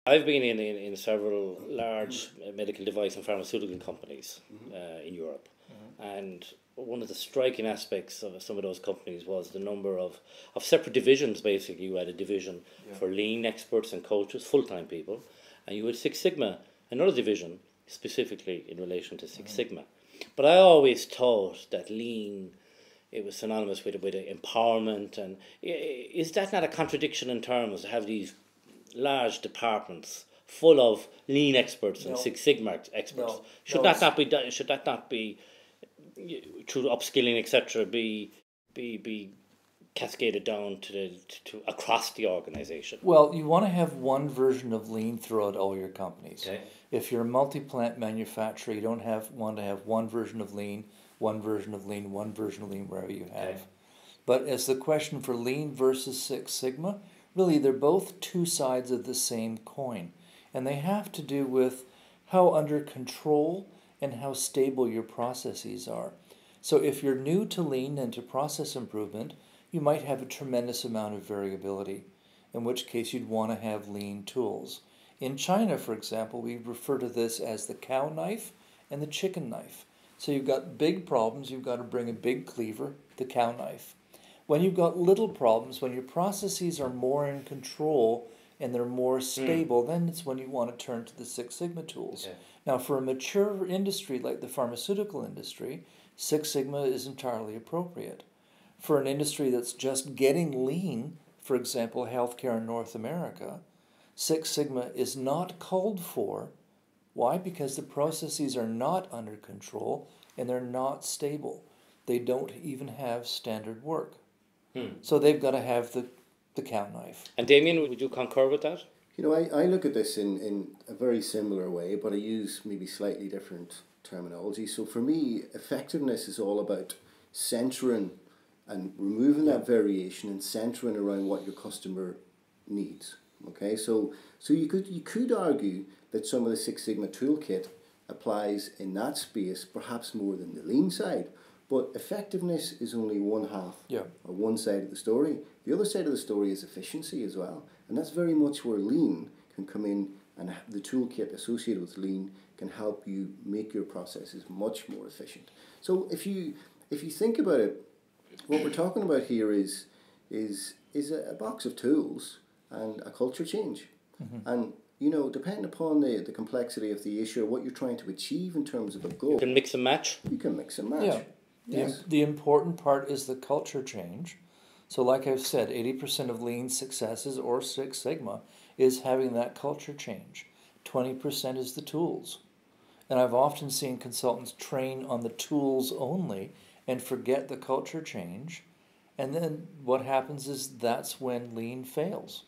I've been in several large medical device and pharmaceutical companies in Europe, and one of the striking aspects of some of those companies was the number of separate divisions. Basically, you had a division for lean experts and coaches, full-time people, and you had Six Sigma, another division specifically in relation to Six Sigma. But I always thought that lean, it was synonymous with empowerment, and is that not a contradiction in terms to have these large departments full of lean experts and Six Sigma experts? Should that not be done? Should that not be through upskilling, etc., be cascaded down to across the organization? Well, you want to have one version of lean throughout all your companies. Okay. If you're a multi-plant manufacturer, you don't want to have one version of lean, one version of lean, one version of lean wherever you have. Okay. But as the question for lean versus Six Sigma, really they're both two sides of the same coin. And they have to do with how under control and how stable your processes are. So if you're new to lean and to process improvement, you might have a tremendous amount of variability, in which case you'd want to have lean tools. In China, for example, we refer to this as the cow knife and the chicken knife. So you've got big problems, you've got to bring a big cleaver, the cow knife. When you've got little problems, when your processes are more in control and they're more stable, then it's when you want to turn to the Six Sigma tools. Okay. Now, for a mature industry like the pharmaceutical industry, Six Sigma is entirely appropriate. For an industry that's just getting lean, for example, healthcare in North America, Six Sigma is not called for. Why? Because the processes are not under control and they're not stable. They don't even have standard work. So they've got to have the cow knife. And Damien, would you concur with that? You know, I look at this in a very similar way, but I use maybe slightly different terminology. So for me, effectiveness is all about centering and removing that variation and centering around what your customer needs. Okay, so you could argue that some of the Six Sigma toolkit applies in that space perhaps more than the lean side. But effectiveness is only one half or one side of the story. The other side of the story is efficiency as well. And that's very much where lean can come in, and the toolkit associated with lean can help you make your processes much more efficient. So if you think about it, what we're talking about here is a box of tools and a culture change. And you know, depending upon the complexity of the issue or what you're trying to achieve in terms of a goal, You can mix and match. you can mix and match. Yeah. Yes. The important part is the culture change. So like I've said, 80% of lean successes or Six Sigma is having that culture change. 20% is the tools. And I've often seen consultants train on the tools only and forget the culture change. And then what happens is that's when lean fails.